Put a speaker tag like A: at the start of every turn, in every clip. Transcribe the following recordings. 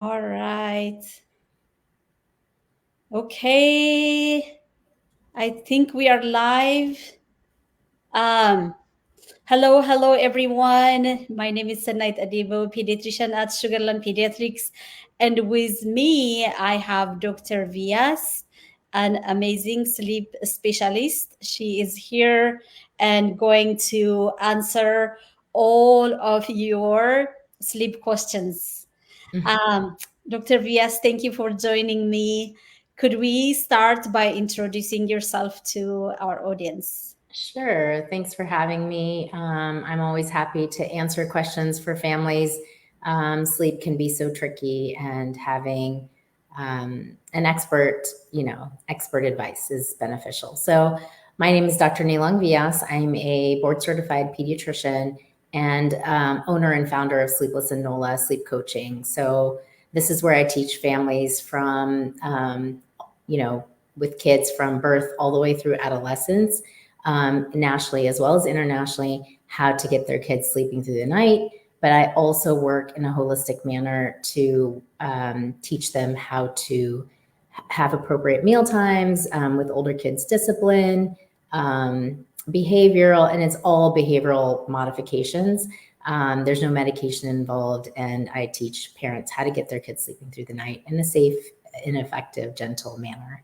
A: All right. Okay. I think we are live. Um, hello, everyone. My name is Senait Adebo, pediatrician at Sugarland Pediatrics. And with me, I have Dr. Vias, an amazing sleep specialist. She is here and going to answer all of your sleep questions. Um, Dr. Vias, thank you for joining me. Could we start by introducing yourself to our audience?
B: Sure. Thanks for having me. I'm always happy to answer questions for families. Sleep can be so tricky, and having an expert advice is beneficial. So, my name is Dr. Nilang Vias. I'm a board certified pediatrician and owner and founder of Sleepless and NOLA Sleep Coaching. So, this is where I teach families from, with kids from birth all the way through adolescence, nationally as well as internationally, how to get their kids sleeping through the night. But I also work in a holistic manner to teach them how to have appropriate meal times with older kids' discipline, behavioral, and it's all behavioral modifications. There's no medication involved, and I teach parents how to get their kids sleeping through the night in a safe and effective, gentle manner.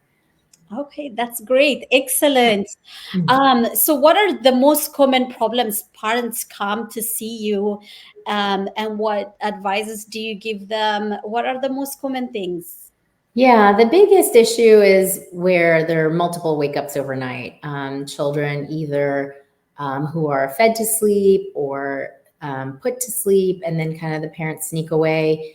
A: Okay, that's great. Excellent.
B: Mhm.
A: So, what are the most common problems parents come to see you, and what advices do you give them? What are the most common things?
B: Yeah, the biggest issue is where there are multiple wake ups overnight. Children either who are fed to sleep or put to sleep, and then kind of the parents sneak away.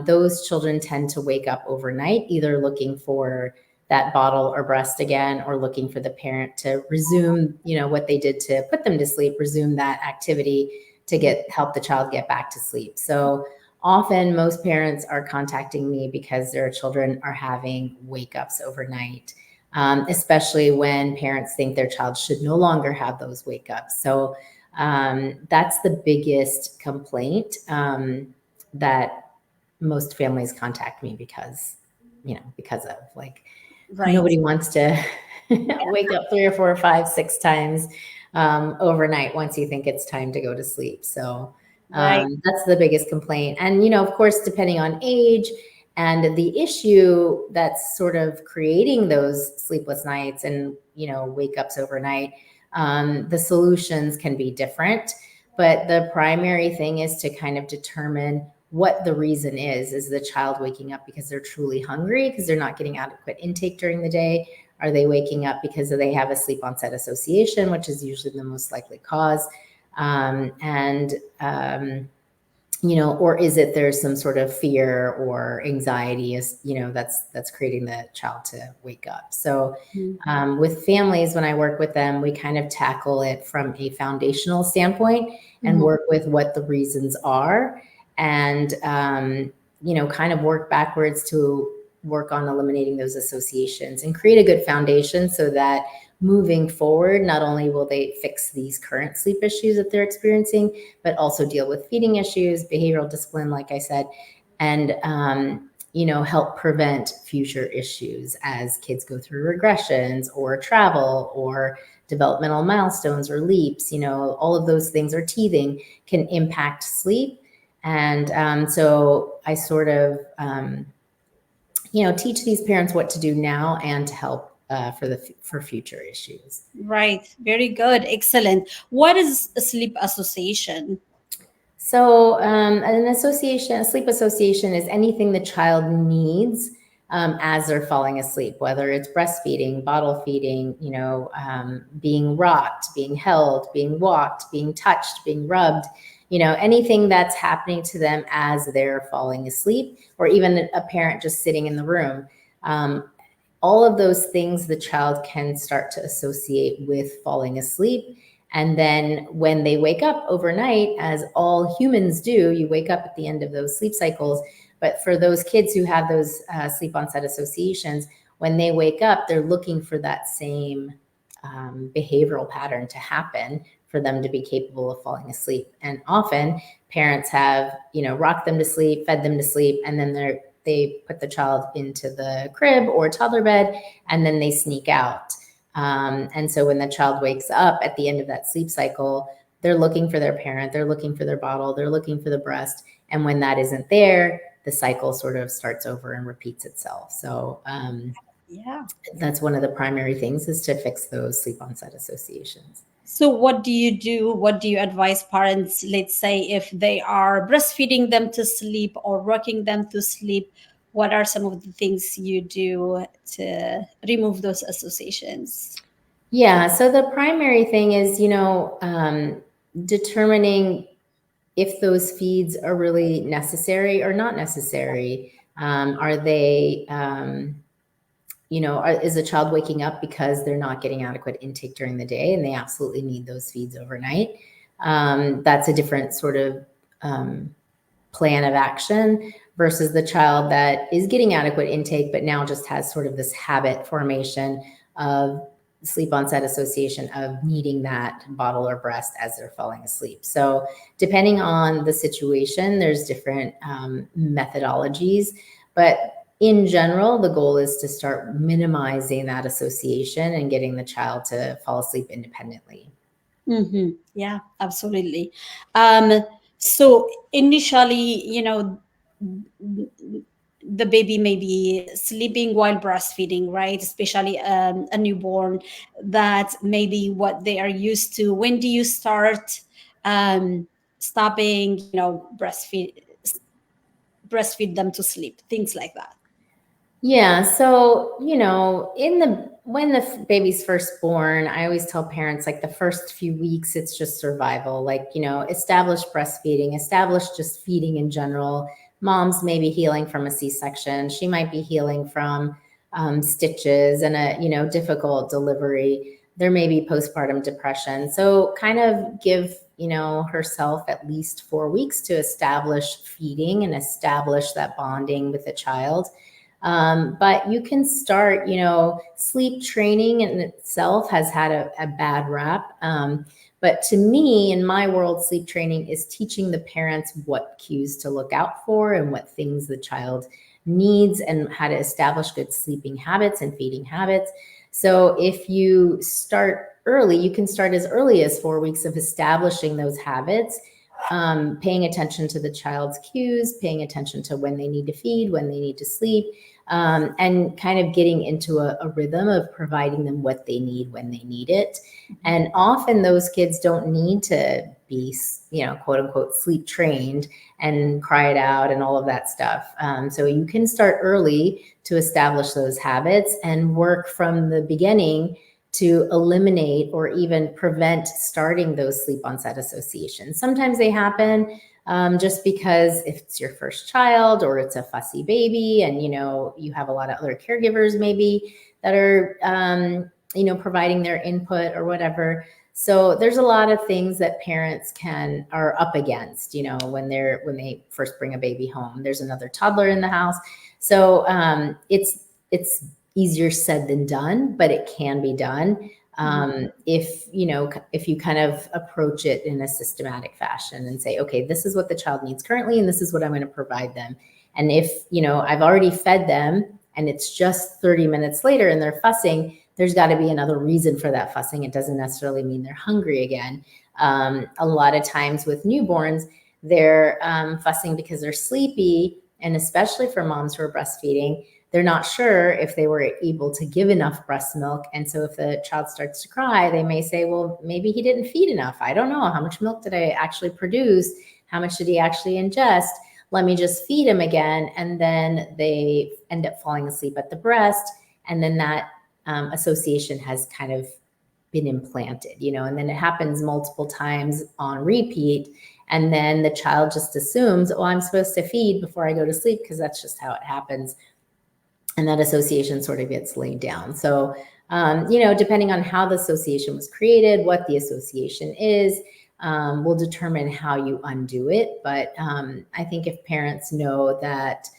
B: Those children tend to wake up overnight, either looking for that bottle or breast again, or looking for the parent to resume, what they did to put them to sleep, resume that activity to help the child get back to sleep. So often most parents are contacting me because their children are having wake ups overnight, especially when parents think their child should no longer have those wake ups. So that's the biggest complaint that most families contact me because of, like,
A: Right.
B: nobody wants to wake up 3 or 4 or 5, 6 times overnight once you think it's time to go to sleep. So
A: Right.
B: that's the biggest complaint. And, of course, depending on age and the issue that's sort of creating those sleepless nights and, wake ups overnight, the solutions can be different. But the primary thing is to kind of determine what the reason is the child waking up because they're truly hungry, because they're not getting adequate intake during the day? Are they waking up because they have a sleep onset association, which is usually the most likely cause? And or is it there's some sort of fear or anxiety, that's creating the child to wake up? So with families, when I work with them, we kind of tackle it from a foundational standpoint and
A: Mhm.
B: work with what the reasons are, and kind of work backwards to work on eliminating those associations and create a good foundation so that moving forward, not only will they fix these current sleep issues that they're experiencing, but also deal with feeding issues, behavioral discipline, like I said, and help prevent future issues as kids go through regressions or travel or developmental milestones or leaps. All of those things, or teething, can impact sleep. And so I sort of teach these parents what to do now and to help for future issues.
A: Right. Very good. Excellent. What is a sleep association?
B: So, a sleep association is anything the child needs as they're falling asleep, whether it's breastfeeding, bottle feeding, being rocked, being held, being walked, being touched, being rubbed, anything that's happening to them as they're falling asleep, or even a parent just sitting in the room. All of those things the child can start to associate with falling asleep. And then when they wake up overnight, as all humans do, you wake up at the end of those sleep cycles. But for those kids who have those sleep onset associations, when they wake up, they're looking for that same behavioral pattern to happen for them to be capable of falling asleep. And often parents have, rocked them to sleep, fed them to sleep, and then they put the child into the crib or toddler bed, and then they sneak out. And so when the child wakes up at the end of that sleep cycle, they're looking for their parent, they're looking for their bottle, they're looking for the breast. And when that isn't there, the cycle sort of starts over and repeats itself. So
A: Yeah.
B: that's one of the primary things, is to fix those sleep onset associations.
A: So, what do you do? What do you advise parents, let's say, if they are breastfeeding them to sleep or rocking them to sleep? What are some of the things you do to remove those associations?
B: Yeah, so the primary thing is, determining if those feeds are really necessary or not necessary. Are they, is a child waking up because they're not getting adequate intake during the day and they absolutely need those feeds overnight? That's a different sort of plan of action versus the child that is getting adequate intake, but now just has sort of this habit formation of sleep onset association of needing that bottle or breast as they're falling asleep. So depending on the situation, there's different methodologies, but in general, the goal is to start minimizing that association and getting the child to fall asleep independently.
A: Mm-hmm. Yeah, absolutely. Um, so initially, the baby may be sleeping while breastfeeding, right? Especially a newborn, that maybe what they are used to. When do you start um, stopping, breastfeed them to sleep? Things like that.
B: Yeah, so, in the when the baby's first born, I always tell parents, like, the first few weeks it's just survival, like, establish breastfeeding, establish just feeding in general. Mom's maybe healing from a C-section. She might be healing from stitches and a, difficult delivery. There may be postpartum depression. So kind of give, herself at least 4 weeks to establish feeding and establish that bonding with the child. But you can start, sleep training in itself has had a bad rap. But to me, in my world, sleep training is teaching the parents what cues to look out for and what things the child needs and how to establish good sleeping habits and feeding habits. So if you start early, you can start as early as 4 weeks of establishing those habits, paying attention to the child's cues, paying attention to when they need to feed, when they need to sleep, and kind of getting into a rhythm of providing them what they need when they need it. And often those kids don't need to be, quote unquote, sleep trained and cry it out and all of that stuff. So you can start early to establish those habits and work from the beginning to eliminate or even prevent starting those sleep onset associations. Sometimes they happen just because if it's your first child or it's a fussy baby and, you have a lot of other caregivers maybe that are, providing their input or whatever. So there's a lot of things that parents are up against, when they first bring a baby home. There's another toddler in the house. So it's easier said than done, but it can be done if you kind of approach it in a systematic fashion and say, okay, this is what the child needs currently, and this is what I'm going to provide them. And if I've already fed them and it's just 30 minutes later and they're fussing, there's got to be another reason for that fussing. It doesn't necessarily mean they're hungry again. A lot of times with newborns, they're fussing because they're sleepy, and especially for moms who are breastfeeding, they're not sure if they were able to give enough breast milk. And so if the child starts to cry, they may say, well, maybe he didn't feed enough. I don't know. How much milk did I actually produce? How much did he actually ingest? Let me just feed him again. And then they end up falling asleep at the breast. And then that association has kind of been implanted, and then it happens multiple times on repeat. And then the child just assumes, oh, I'm supposed to feed before I go to sleep because that's just how it happens. And that association sort of gets laid down. So, depending on how the association was created, what the association is, will determine how you undo it. But I think if parents know that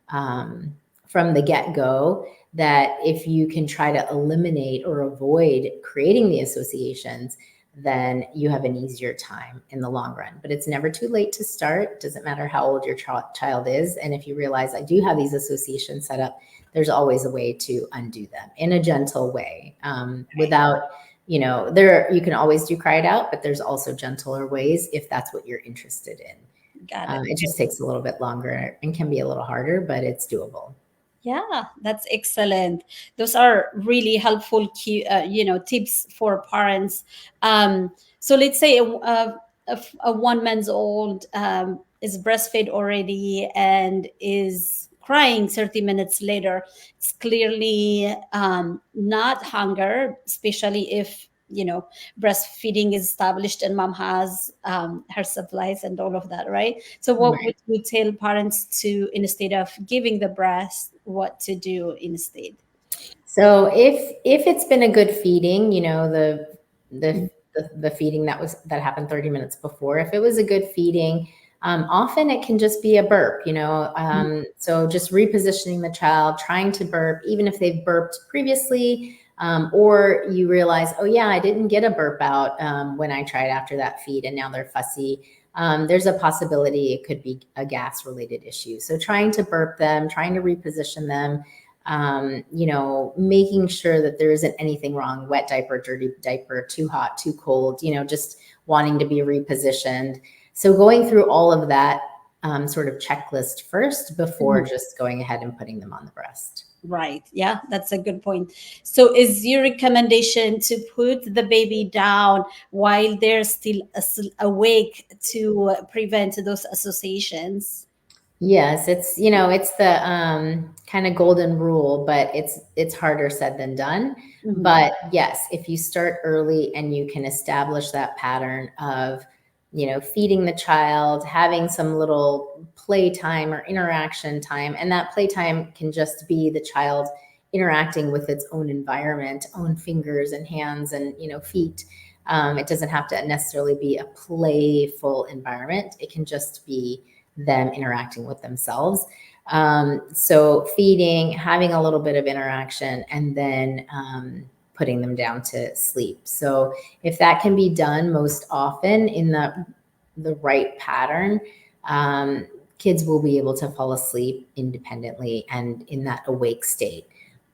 B: from the get-go, that if you can try to eliminate or avoid creating the associations, then you have an easier time in the long run. But it's never too late to start. Doesn't matter how old your child is. And if you realize I do have these associations set up, there's always a way to undo them in a gentle way, without, there, you can always do cry it out, but there's also gentler ways if that's what you're interested in.
A: Got it.
B: It just takes a little bit longer and can be a little harder, but it's doable.
A: Yeah, that's excellent. Those are really helpful key, tips for parents. So let's say a 1 month old is breastfed already and is crying 30 minutes later. It's clearly not hunger, especially if breastfeeding is established and mom has her supplies and all of that, right? So what would
B: Right.
A: you tell parents to, instead of giving the breast, what to do instead?
B: So if it's been a good feeding, the feeding that happened 30 minutes before, if it was a good feeding, often it can just be a burp, so just repositioning the child, trying to burp, even if they've burped previously, or you realize, oh yeah, I didn't get a burp out when I tried after that feed, and now they're fussy. There's a possibility it could be a gas related issue. So trying to burp them, trying to reposition them, making sure that there isn't anything wrong, wet diaper, dirty diaper, too hot, too cold, just wanting to be repositioned. So going through all of that sort of checklist first before
A: Mhm.
B: just going ahead and putting them on the breast.
A: Right. Yeah, that's a good point. So, is your recommendation to put the baby down while they're still awake to prevent those associations?
B: Yes, it's the kind of golden rule, but it's harder said than done.
A: Mhm.
B: But yes, if you start early and you can establish that pattern of, feeding the child, having some little playtime or interaction time, and that playtime can just be the child interacting with its own environment, own fingers and hands and feet. It doesn't have to necessarily be a playful environment. It can just be them interacting with themselves. So feeding, having a little bit of interaction, and then putting them down to sleep. So if that can be done most often in the right pattern, kids will be able to fall asleep independently and in that awake state.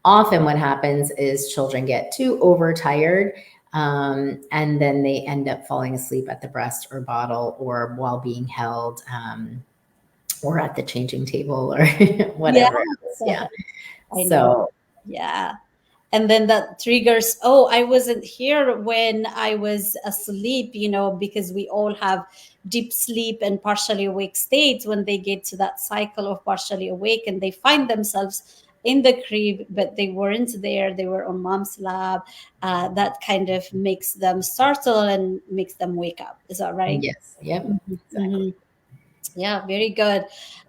B: Often what happens is children get too overtired, and then they end up falling asleep at the breast or bottle or while being held, or at the changing table or
A: Yeah,
B: whatever else. Yeah.
A: I know.
B: So
A: Yeah. And then that triggers, oh, I wasn't here when I was asleep, because we all have deep sleep and partially awake states. When they get to that cycle of partially awake and they find themselves in the crib, but they weren't there, they were on mom's lap, that kind of makes them startle and makes them wake up. Is that right?
B: yes, yep,
A: Mhm,
B: exactly.
A: mhm. Yeah, very good.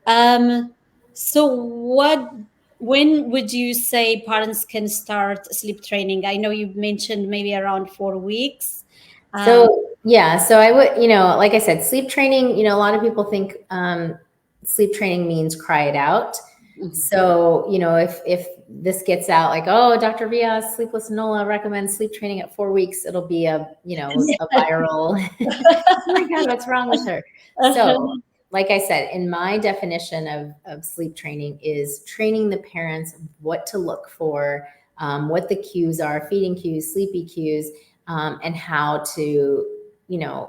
A: Um, so when would you say parents can start sleep training? I know you mentioned maybe around 4 weeks. Um,
B: So yeah, so I would, like I said, sleep training, a lot of people think sleep training means cry it out.
A: mhm.
B: So, if this gets out like, oh, Dr. Via Sleepless Nola recommends sleep training at 4 weeks, it'll be a viral, oh my God, what's wrong with her? So, like I said, in my definition of sleep training is training the parents what to look for, what the cues are, feeding cues, sleepy cues, and how to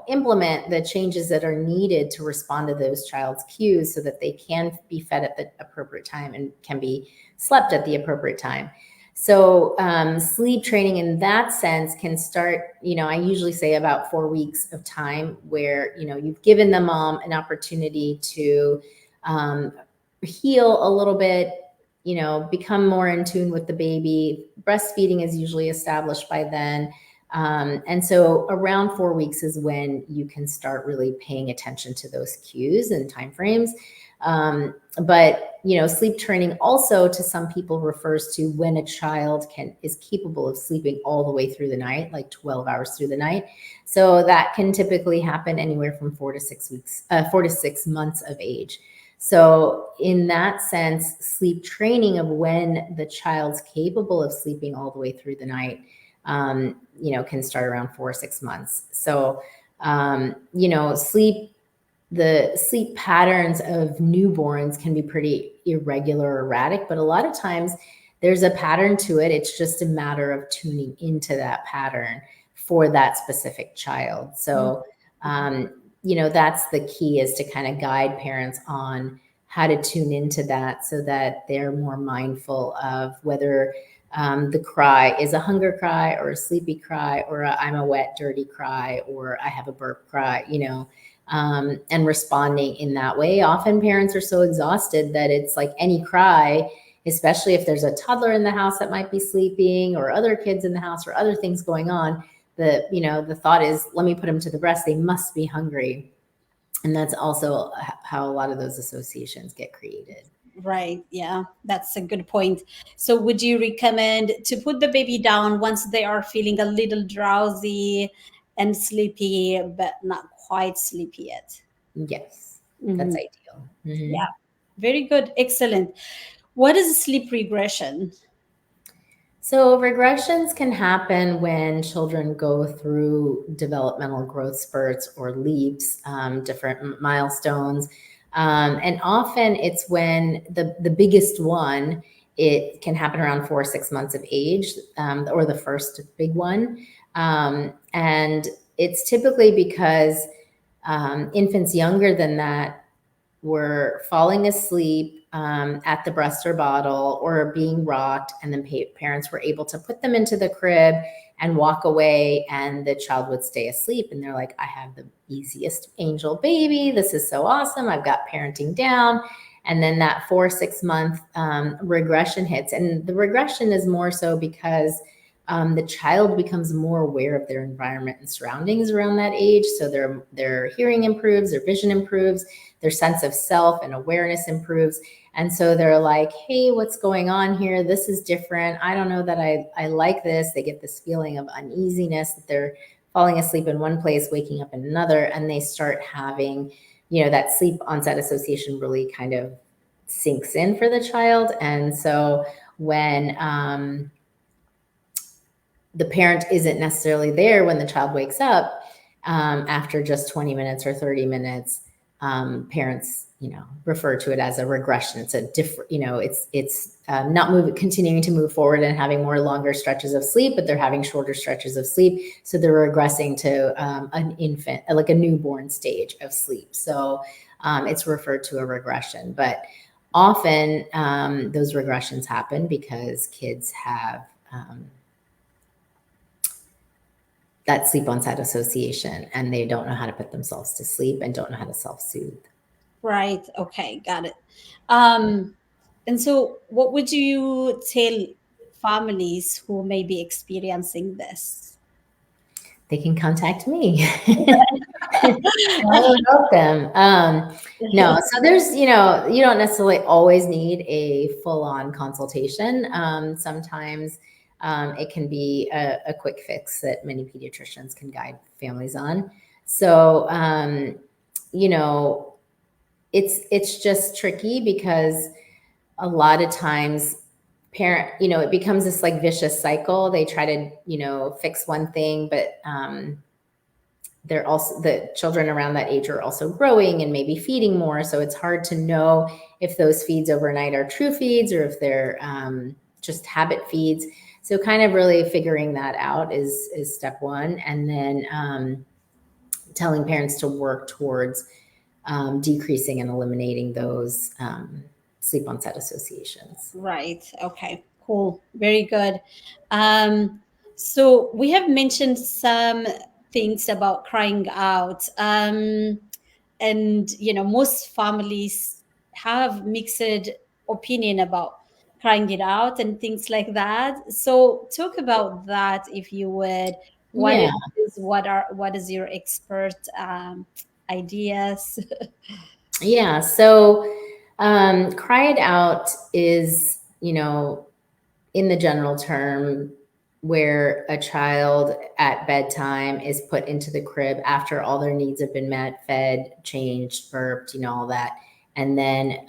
B: implement the changes that are needed to respond to those child's cues so that they can be fed at the appropriate time and can be slept at the appropriate time. So sleep training in that sense can start, I usually say about 4 weeks of time where, you've given the mom an opportunity to um, heal a little bit, become more in tune with the baby. Breastfeeding is usually established by then. And so around 4 weeks is when you can start really paying attention to those cues and timeframes. But sleep training also to some people refers to when a child is capable of sleeping all the way through the night, like 12 hours through the night. So that can typically happen anywhere from 4 to 6 weeks, 4 to 6 months of age. So in that sense, sleep training of when the child's capable of sleeping all the way through the night can start around 4 or 6 months. So, the sleep patterns of newborns can be pretty irregular, erratic, but a lot of times there's a pattern to it. It's just a matter of tuning into that pattern for that specific child. So, that's the key, is to kind of guide parents on how to tune into that so that they're more mindful of whether the cry is a hunger cry or a sleepy cry or a I'm a wet, dirty cry or I have a burp cry, and responding in that way. Often parents are so exhausted that it's like any cry, especially if there's a toddler in the house that might be sleeping or other kids in the house or other things going on. The thought is, let me put them to the breast. They must be hungry. And that's also how a lot of those associations get created.
A: Right. Yeah, that's a good point. So, would you recommend to put the baby down once they are feeling a little drowsy and sleepy, but not quite sleepy yet?
B: Yes, that's
A: Mhm.
B: ideal. Mm-hmm.
A: Yeah, very good. Excellent. What is sleep regression?
B: So, regressions can happen when children go through developmental growth spurts or leaps, different milestones. And often it's when the biggest one, it can happen around 4 or 6 months of age, or the first big one. And it's typically because infants younger than that were falling asleep at the breast or bottle or being rocked, and then parents were able to put them into the crib and walk away, and the child would stay asleep. And they're like, I have the easiest angel baby. This is so awesome. I've got parenting down. And then that 4 or 6 month regression hits. And the regression is more so because the child becomes more aware of their environment and surroundings around that age. So their hearing improves, their vision improves, their sense of self and awareness improves. And so they're like, hey, what's going on here? This is different. I don't know that I like this. They get this feeling of uneasiness, that they're falling asleep in one place, waking up in another, and they start having, that sleep onset association really kind of sinks in for the child. And so when the parent isn't necessarily there when the child wakes up, after just 20 minutes or 30 minutes, parents, refer to it as a regression. It's a different, it's not continuing to move forward and having more longer stretches of sleep, but they're having shorter stretches of sleep. So they're regressing to an infant, like a newborn stage of sleep. So it's referred to a regression. But often those regressions happen because kids have that sleep onset association, and they don't know how to put themselves to sleep and don't know how to self-soothe.
A: Right. Okay. Got it. Um, and so, what would you tell families who may be experiencing this?
B: They can contact me. I will help them. No, so there's, you don't necessarily always need a full-on consultation. Sometimes it can be a quick fix that many pediatricians can guide families on. So, you know, it's just tricky because a lot of times parent, it becomes this like vicious cycle. They try to, fix one thing, but they're also, the children around that age are also growing and maybe feeding more. So it's hard to know if those feeds overnight are true feeds or if they're just habit feeds. So kind of really figuring that out is step one. And then telling parents to work towards decreasing and eliminating those sleep onset associations.
A: Right. Okay. Cool. Very good. Um, so we have mentioned some things about crying out, and most families have mixed opinion about crying it out and things like that. So talk about that if you would. What
B: Yeah.
A: it is? What is your expert ideas?
B: Yeah. So cry it out is, in the general term, where a child at bedtime is put into the crib after all their needs have been met, fed, changed, burped, all that, and then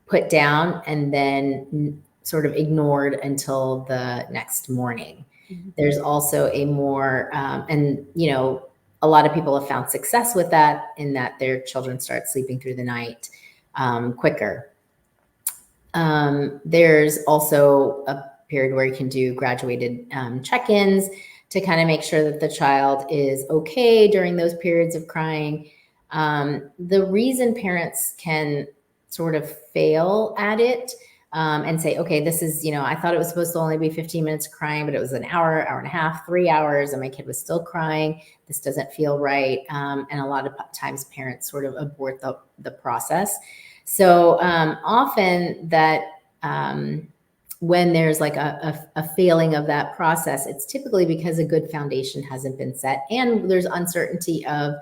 B: put down and then sort of ignored until the next morning.
A: Mhm.
B: There's also a more, and a lot of people have found success with that in that their children start sleeping through the night quicker. There's also a period where you can do graduated check-ins to kind of make sure that the child is okay during those periods of crying. The reason parents can sort of fail at it and say, okay, this is, I thought it was supposed to only be 15 minutes of crying, but it was an hour, hour and a half, 3 hours, and my kid was still crying. This doesn't feel right. And a lot of times parents sort of abort the process. So often that when there's like a failing of that process, it's typically because a good foundation hasn't been set, and there's uncertainty of,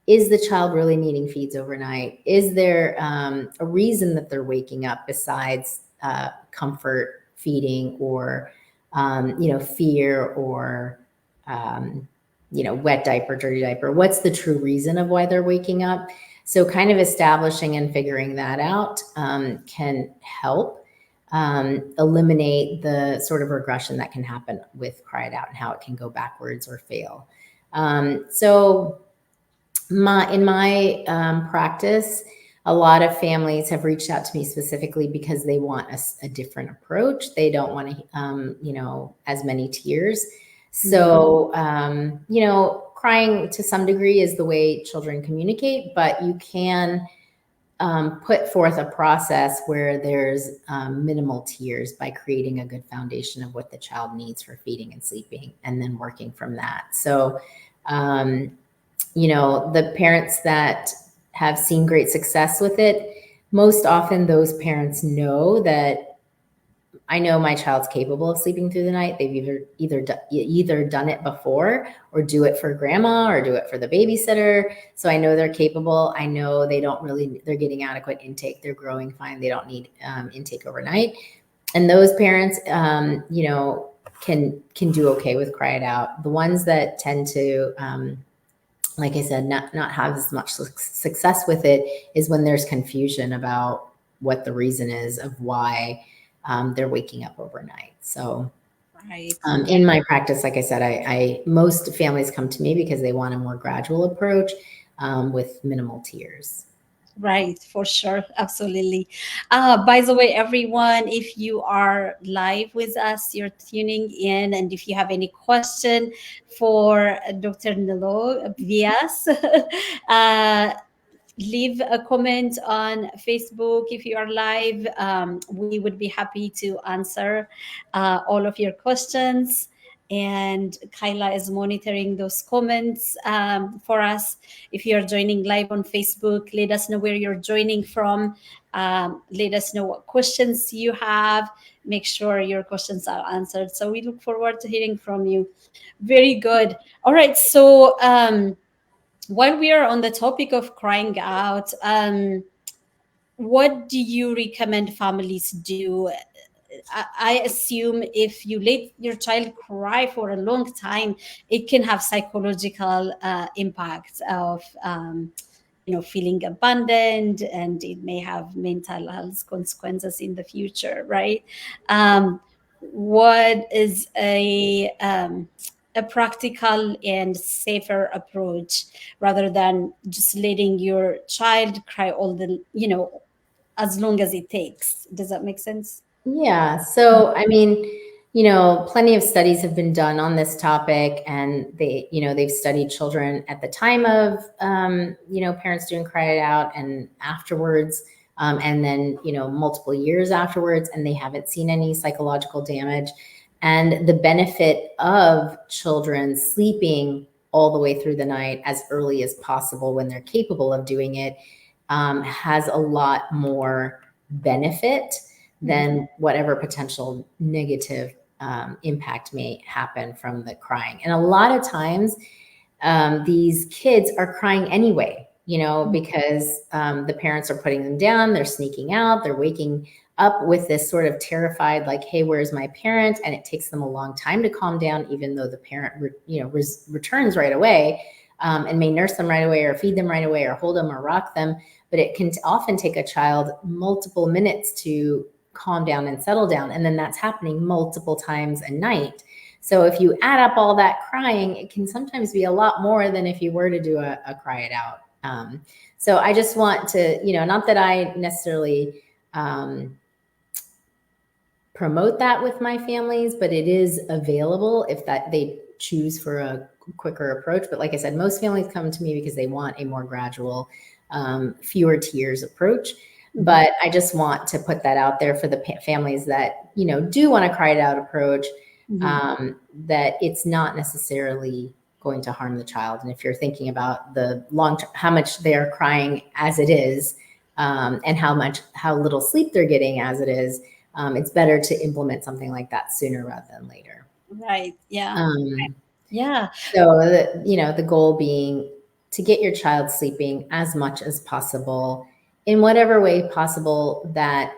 B: is the child really needing feeds overnight? Is there a reason that they're waking up besides comfort feeding or fear or wet diaper, dirty diaper? What's the true reason of why they're waking up? So kind of establishing and figuring that out can help eliminate the sort of regression that can happen with cried out and how it can go backwards or fail. So in my practice, a lot of families have reached out to me specifically because they want a different approach. They don't want to, as many tears. So, crying to some degree is the way children communicate, but you can put forth a process where there's minimal tears by creating a good foundation of what the child needs for feeding and sleeping, and then working from that. So, the parents that have seen great success with it, most often those parents know that I know my child's capable of sleeping through the night. They've either done it before or do it for grandma or do it for the babysitter. So I know they're capable. I know they're getting adequate intake. They're growing fine. They don't need intake overnight. And those parents, can do okay with cry it out. The ones that tend to, like I said, not have as much success with it is when there's confusion about what the reason is of why they're waking up overnight. So
A: Right.
B: in my practice, like I said, I most families come to me because they want a more gradual approach with minimal tears.
A: Right, for sure. Absolutely. By the way, everyone, if you are live with us, you're tuning in, and if you have any question for Dr. Nilo Vias, uh, leave a comment on Facebook if you are live. We would be happy to answer all of your questions. And Kyla is monitoring those comments for us. If you're joining live on Facebook, let us know where you're joining from. Let us know what questions you have. Make sure your questions are answered. So we look forward to hearing from you. Very good. All right. So, while we are on the topic of crying out, what do you recommend families do? I assume if you let your child cry for a long time, it can have psychological impacts of feeling abandoned, and it may have mental health consequences in the future, right? What is a practical and safer approach rather than just letting your child cry all the as long as it takes? Does that make sense?
B: Yeah. So, I mean, plenty of studies have been done on this topic, and they've studied children at the time of, parents doing cry it out and afterwards, and then, multiple years afterwards, and they haven't seen any psychological damage. And the benefit of children sleeping all the way through the night as early as possible when they're capable of doing it has a lot more benefit than whatever potential negative impact may happen from the crying. And a lot of times, these kids are crying anyway, because the parents are putting them down, they're sneaking out, they're waking up with this sort of terrified, like, hey, where's my parent? And it takes them a long time to calm down, even though the parent, returns right away and may nurse them right away or feed them right away or hold them or rock them. But it can often take a child multiple minutes to calm down and settle down. And then that's happening multiple times a night. So if you add up all that crying, it can sometimes be a lot more than if you were to do a cry it out. So I just want to, not that I necessarily promote that with my families, but it is available if that they choose for a quicker approach. But like I said, most families come to me because they want a more gradual, fewer tiers approach. But I just want to put that out there for the families that do want to cry it out approach. That it's not necessarily going to harm the child. And if you're thinking about the long term, how much they are crying as it is, and how little sleep they're getting as it is, it's better to implement something like that sooner rather than later.
A: Right. Yeah.
B: Um,
A: Yeah.
B: so the goal being to get your child sleeping as much as possible in whatever way possible that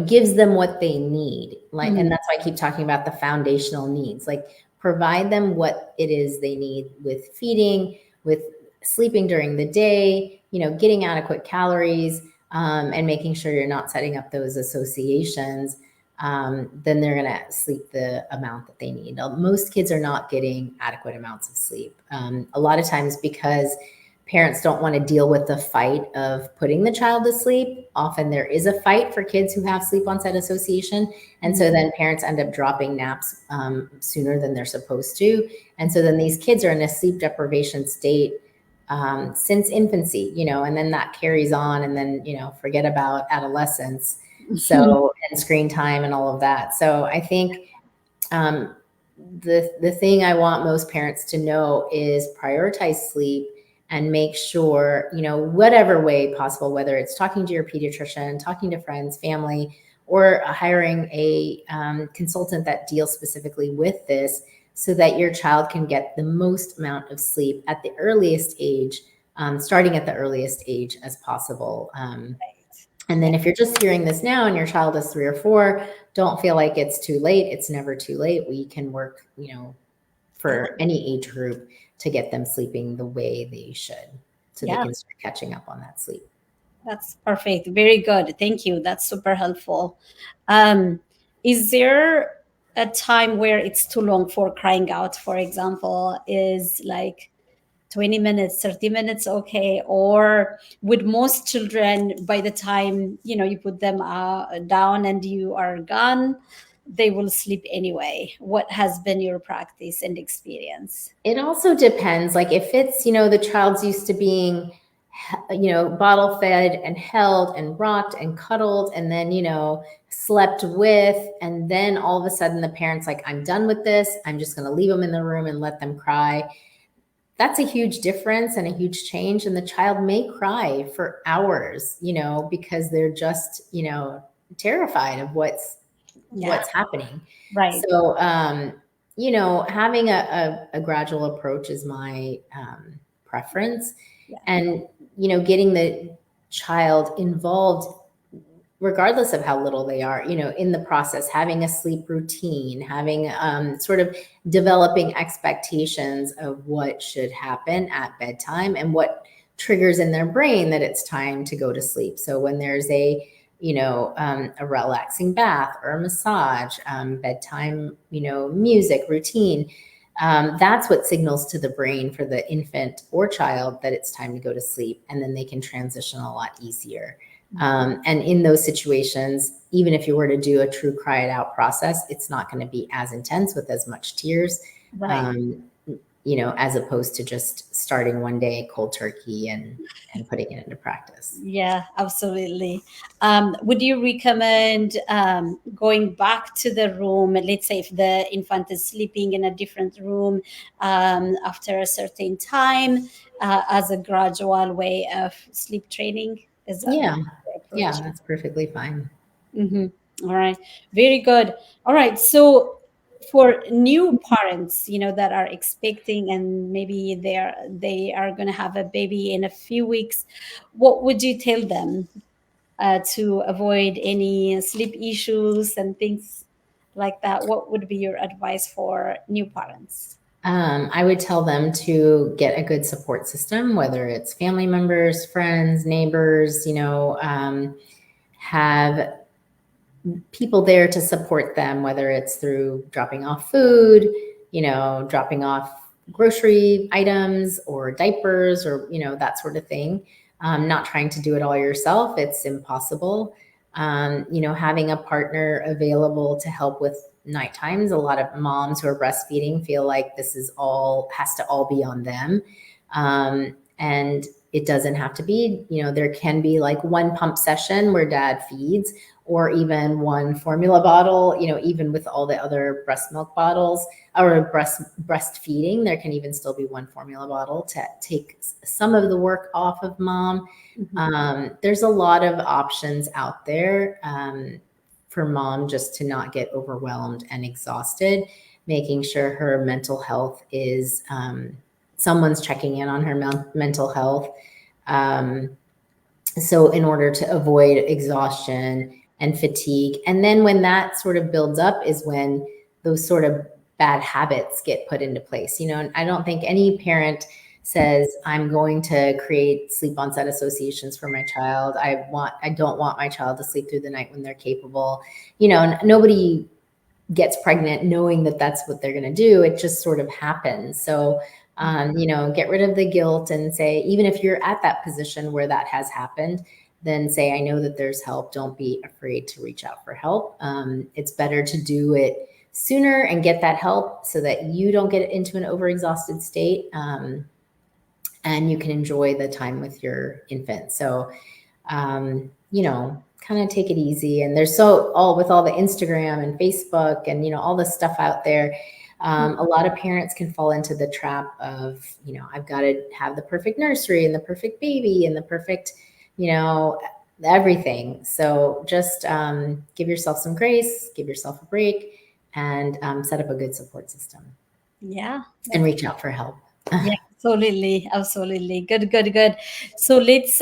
B: gives them what they need. Like, and that's why I keep talking about the foundational needs. Like, provide them what it is they need with feeding, with sleeping during the day, getting adequate calories, and making sure you're not setting up those associations. Then they're going to sleep the amount that they need. Now, most kids are not getting adequate amounts of sleep. A lot of times because parents don't want to deal with the fight of putting the child to sleep. Often there is a fight for kids who have sleep onset association. And so then parents end up dropping naps sooner than they're supposed to. And so then these kids are in a sleep deprivation state since infancy, and then that carries on, and then, forget about adolescence. So, and screen time and all of that. So I think the thing I want most parents to know is prioritize sleep and make sure, whatever way possible, whether it's talking to your pediatrician, talking to friends, family, or hiring a consultant that deals specifically with this, so that your child can get the most amount of sleep at the earliest age, starting at the earliest age as possible. And then if you're just hearing this now and your child is 3 or 4, don't feel like it's too late. It's never too late. We can work, for any age group to get them sleeping the way they should, so they can start catching up on that sleep.
A: That's perfect. Very good. Thank you. That's super helpful. Is there a time where it's too long for crying out? For example, is like 20 minutes, 30 minutes okay? Or with most children, by the time you put them down and you are gone, they will sleep anyway? What has been your practice and experience?
B: It also depends. Like, if it's, the child's used to being, bottle fed and held and rocked and cuddled, and then, slept with, and then all of a sudden the parent's like, I'm done with this. I'm just going to leave them in the room and let them cry. That's a huge difference and a huge change. And the child may cry for hours, because they're just, terrified of what's happening.
A: Right.
B: So, having a gradual approach is my preference. And, getting the child involved, regardless of how little they are, in the process, having a sleep routine, having sort of developing expectations of what should happen at bedtime and what triggers in their brain that it's time to go to sleep. So when there's a relaxing bath or a massage, bedtime, music routine, that's what signals to the brain for the infant or child that it's time to go to sleep. And then they can transition a lot easier. And in those situations, even if you were to do a true cry it out process, it's not going to be as intense with as much tears, as opposed to just starting one day cold turkey and putting it into practice.
A: Yeah, absolutely. Would you recommend going back to the room? Let's say if the infant is sleeping in a different room after a certain time, as a gradual way of sleep training? Is that
B: Yeah.
A: the
B: Yeah,
A: approach?
B: that's perfectly fine.
A: All right, very good. All right, so for new parents, that are expecting and maybe they are going to have a baby in a few weeks, what would you tell them to avoid any sleep issues and things like that? What would be your advice for new parents?
B: I would tell them to get a good support system, whether it's family members, friends, neighbors, have people there to support them, whether it's through dropping off food, dropping off grocery items or diapers or, that sort of thing. Not trying to do it all yourself. It's impossible. Having a partner available to help with night times. A lot of moms who are breastfeeding feel like this has to all be on them. And it doesn't have to be, there can be like one pump session where dad feeds, or even one formula bottle, even with all the other breast milk bottles or breastfeeding, there can even still be one formula bottle to take some of the work off of mom. There's a lot of options out there for mom just to not get overwhelmed and exhausted, making sure her mental health is, someone's checking in on her mental health. So in order to avoid exhaustion and fatigue. And then when that sort of builds up is when those sort of bad habits get put into place. And I don't think any parent says, I'm going to create sleep onset associations for my child. I don't want my child to sleep through the night when they're capable. Nobody gets pregnant knowing that that's what they're going to do. It just sort of happens. So, get rid of the guilt and say, even if you're at that position where that has happened, then say, I know that there's help. Don't be afraid to reach out for help. It's better to do it sooner and get that help so that you don't get into an overexhausted state. And you can enjoy the time with your infant. So, kind of take it easy. And there's with all the Instagram and Facebook and, all the stuff out there. A lot of parents can fall into the trap of, I've got to have the perfect nursery and the perfect baby and the perfect, everything. So just give yourself some grace, give yourself a break, and set up a good support system.
A: Yeah.
B: And reach out for help.
A: Yeah, absolutely. Absolutely. Good. So let's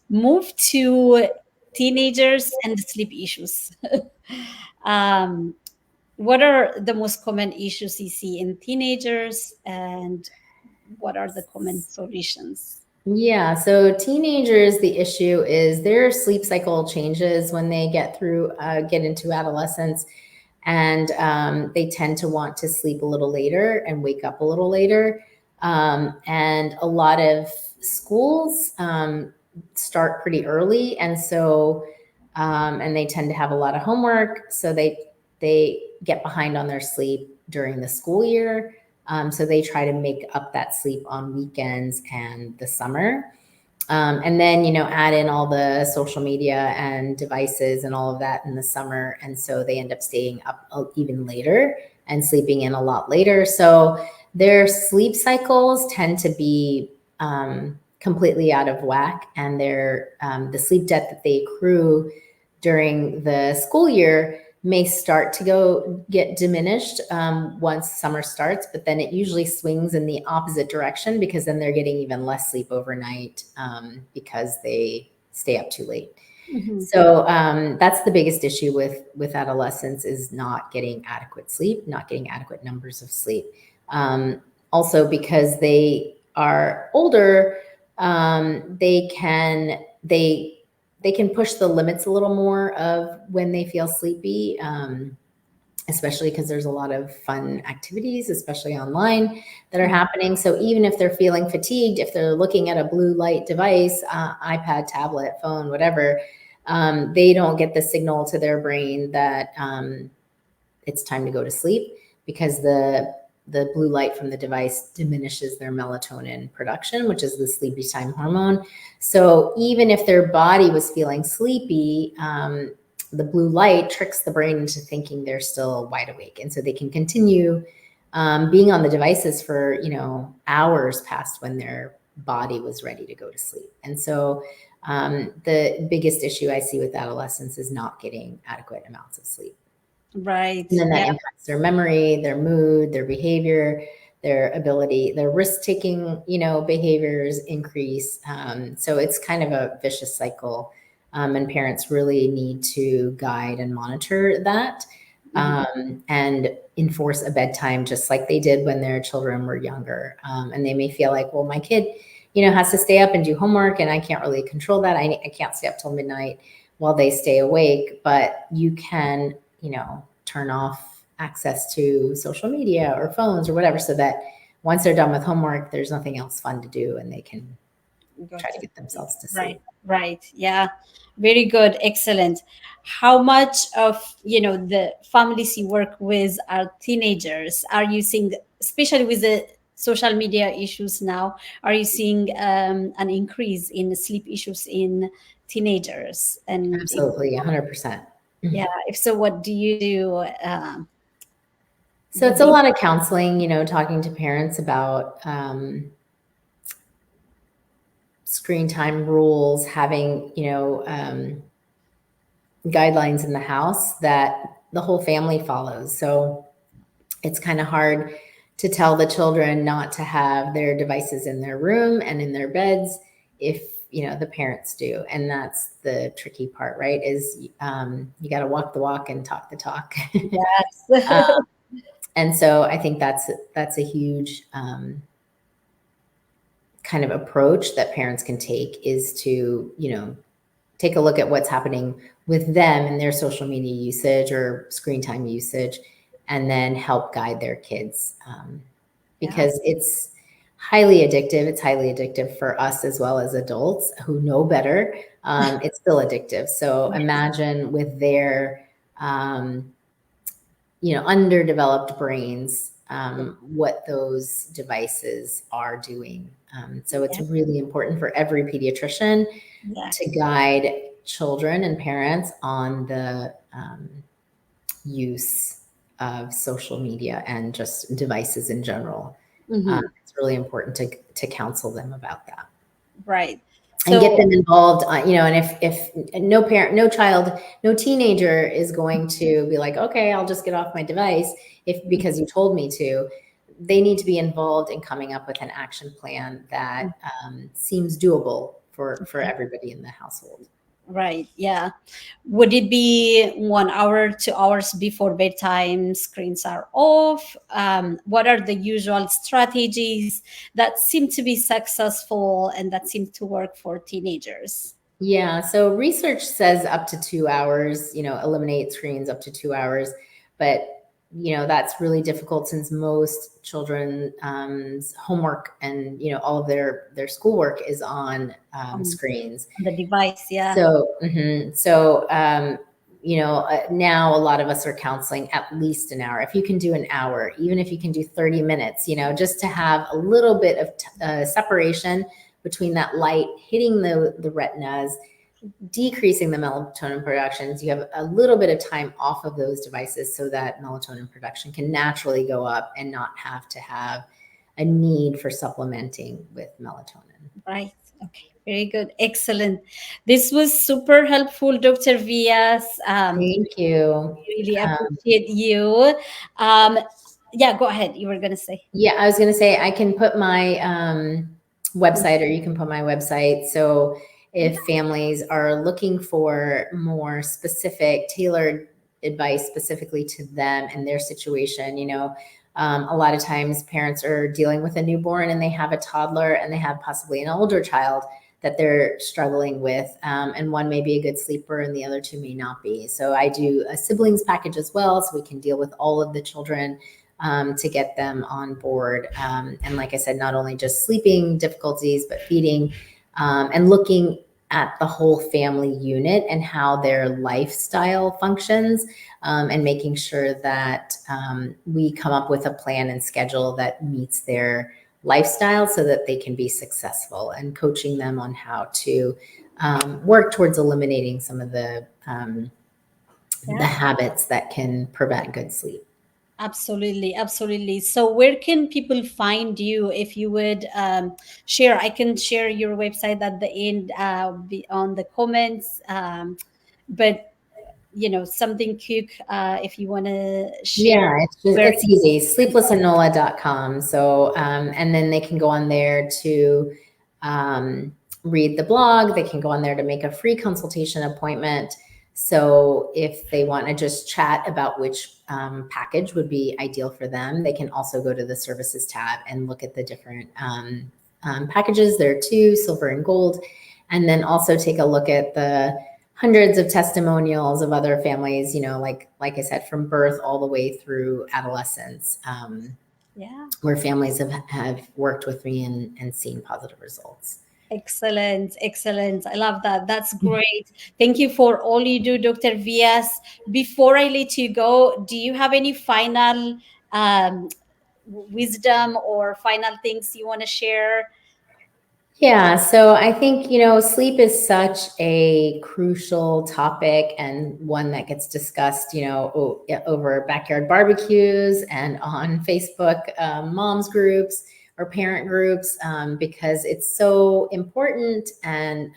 A: move to teenagers and sleep issues. What are the most common issues you see in teenagers, and what are the common solutions?
B: Yeah, so teenagers, the issue is their sleep cycle changes when they get into adolescence, and they tend to want to sleep a little later and wake up a little later. And a lot of schools start pretty early, and so and they tend to have a lot of homework, so they get behind on their sleep during the school year. So they try to make up that sleep on weekends and the summer. And then, add in all the social media and devices and all of that in the summer. And so they end up staying up even later and sleeping in a lot later. So their sleep cycles tend to be completely out of whack. And the sleep debt that they accrue during the school year may start to get diminished once summer starts, but then it usually swings in the opposite direction, because then they're getting even less sleep overnight because they stay up too late. So that's the biggest issue with adolescents, is not getting adequate sleep, not getting adequate numbers of sleep. Also, because they are older, they can push the limits a little more of when they feel sleepy, especially because there's a lot of fun activities, especially online, that are happening. So even if they're feeling fatigued, if they're looking at a blue light device, iPad, tablet, phone, whatever, they don't get the signal to their brain that it's time to go to sleep, because the blue light from the device diminishes their melatonin production, which is the sleepy time hormone. So even if their body was feeling sleepy, the blue light tricks the brain into thinking they're still wide awake. And so they can continue being on the devices for, hours past when their body was ready to go to sleep. And so the biggest issue I see with adolescents is not getting adequate amounts of sleep.
A: Right.
B: And then that impacts their memory, their mood, their behavior, their ability, their risk-taking, behaviors increase. So it's kind of a vicious cycle. And parents really need to guide and monitor that and enforce a bedtime just like they did when their children were younger. And they may feel like, well, my kid, has to stay up and do homework, and I can't really control that. I can't stay up till midnight. while they stay awake, but you can, turn off access to social media or phones or whatever, so that once they're done with homework, there's nothing else fun to do and they can
A: Go
B: try to
A: to
B: get
A: sleep.
B: themselves to
A: Right,
B: sleep.
A: right. Yeah. Very good. Excellent. How much of, the families you work with are teenagers? Are you seeing, especially with the social media issues now, are you seeing an increase in sleep issues in teenagers? And if,
B: Absolutely, 100%.
A: yeah, if so, what do you do?
B: So
A: What
B: it's a
A: do you,
B: lot of counseling, talking to parents about screen time rules, having, guidelines in the house that the whole family follows. So it's kind of hard to tell the children not to have their devices in their room and in their beds if the parents do. And that's the tricky part, right? Is you got to walk the walk and talk the talk.
A: yes.
B: And so I think that's a huge kind of approach that parents can take, is to take a look at what's happening with them and their social media usage or screen time usage, and then help guide their kids,
A: Yeah.
B: because it's highly addictive. It's highly addictive for us as well as adults who know better. It's still addictive. So imagine with their underdeveloped brains, what those devices are doing. So it's
A: Yeah.
B: really important for every pediatrician to
A: Exactly.
B: guide children and parents on the use of social media and just devices in general.
A: Hmm.
B: It's really important to counsel them about that
A: Right.
B: and get
A: So,
B: them involved. And if no parent, no child, no teenager is going to be like, okay, I'll just get off my device because you told me to. They need to be involved in coming up with an action plan that seems doable for everybody in the household.
A: right. Yeah. Would it be 1 hour, 2 hours before bedtime, screens are off? What are the usual strategies that seem to be successful and that seem to work for teenagers?
B: Yeah, so research says up to 2 hours, eliminate screens up to 2 hours. But, that's really difficult since most children's homework and, all of their schoolwork is on
A: Um,
B: screens.
A: on the device, yeah.
B: So now a lot of us are counseling at least an hour. If you can do an hour, even if you can do 30 minutes, just to have a little bit of separation between that light hitting the retinas, decreasing the melatonin productions. You have a little bit of time off of those devices so that melatonin production can naturally go up and not have to have a need for supplementing with melatonin.
A: Right. Okay. Very good. Excellent. This was super helpful, Dr. Vias.
B: Thank you.
A: Really appreciate you. Um, yeah, go ahead. You were going to say.
B: Yeah, I was going to say I can put my website, or you can put my website. So if families are looking for more specific, tailored advice specifically to them and their situation, a lot of times parents are dealing with a newborn and they have a toddler and they have possibly an older child that they're struggling with. And one may be a good sleeper and the other two may not be. So I do a siblings package as well, so we can deal with all of the children to get them on board. And like I said, not only just sleeping difficulties, but feeding, and looking at the whole family unit and how their lifestyle functions, and making sure that we come up with a plan and schedule that meets their lifestyle so that they can be successful, and coaching them on how to work towards eliminating some of the
A: Yeah.
B: habits that can prevent good sleep.
A: Absolutely, absolutely. So, where can people find you if you would share? I can share your website at the end, be on the comments. But something quick, if you want to share
B: Yeah,
A: where.
B: it's easy. Sleeplessanola.com. So, and then they can go on there to read the blog. They can go on there to make a free consultation appointment. So, if they want to just chat about which package would be ideal for them, they can also go to the services tab and look at the different packages. There are two, silver and gold, and then also take a look at the hundreds of testimonials of other families, like I said, from birth all the way through adolescence,
A: Yeah.
B: where families have worked with me and seen positive results.
A: Excellent, excellent. I love that. That's great. Thank you for all you do, Dr. VS. Before I let you go, do you have any final wisdom or final things you want to share?
B: Yeah, so I think, sleep is such a crucial topic and one that gets discussed, over backyard barbecues and on Facebook moms groups or parent groups, because it's so important, and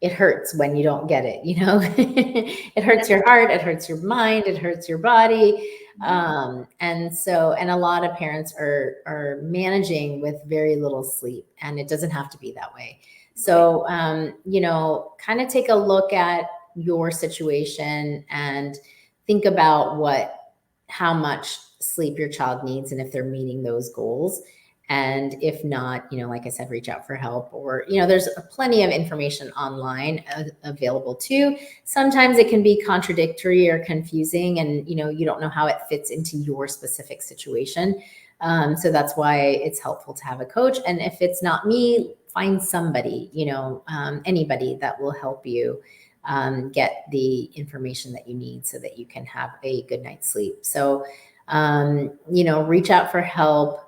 B: it hurts when you don't get it, it hurts your heart, it hurts your mind, it hurts your body. And a lot of parents are managing with very little sleep, and it doesn't have to be that way.
A: Right.
B: So, kind of take a look at your situation and think about how much sleep your child needs and if they're meeting those goals. And if not, like I said, reach out for help, or, there's plenty of information online available too. Sometimes it can be contradictory or confusing, and, you don't know how it fits into your specific situation. So that's why it's helpful to have a coach. And if it's not me, find somebody, anybody that will help you get the information that you need so that you can have a good night's sleep. So, reach out for help,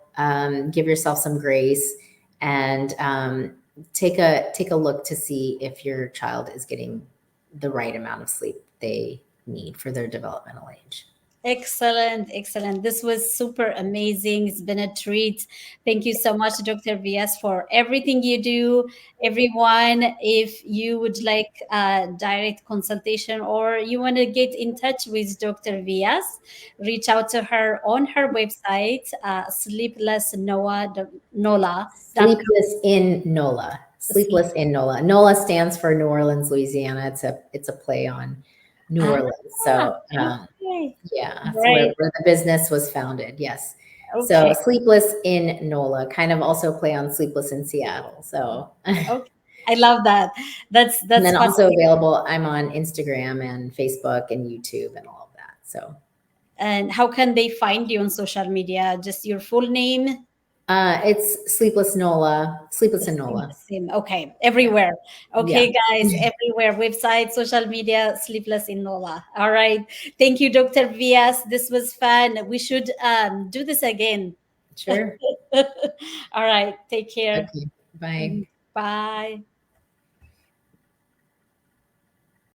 B: give yourself some grace, and take a look to see if your child is getting the right amount of sleep they need for their developmental age.
A: Excellent, excellent. This was super amazing. It's been a treat. Thank you so much, Dr. VS, for everything you do. Everyone, if you would like a direct consultation or you want to get in touch with Dr. VS, reach out to her on her website, sleeplessnola.com.
B: Sleepless in NOLA. Sleepless in NOLA. NOLA stands for New Orleans, Louisiana. It's a play on New
A: Ah,
B: Orleans. So,
A: okay.
B: yeah, that's
A: Right.
B: where the business was founded. Yes. So
A: Okay.
B: Sleepless in NOLA, kind of also play on Sleepless in Seattle. So, and
A: Okay. I love that. That's
B: then also
A: fascinating.
B: available, I'm on Instagram and Facebook and YouTube and all of that. So,
A: And how can they find you on social media? Just your full name?
B: it's Sleepless NOLA, Sleepless in NOLA.
A: Sleepless in. Okay,
B: Yeah.
A: everywhere.
B: Yeah.
A: Okay, guys, everywhere. Website, social media, Sleepless in Nola. All right. Thank you, Dr. Vias. This was fun. We should do this again.
B: Sure.
A: All right. Take care.
B: Okay. Bye.
A: Bye.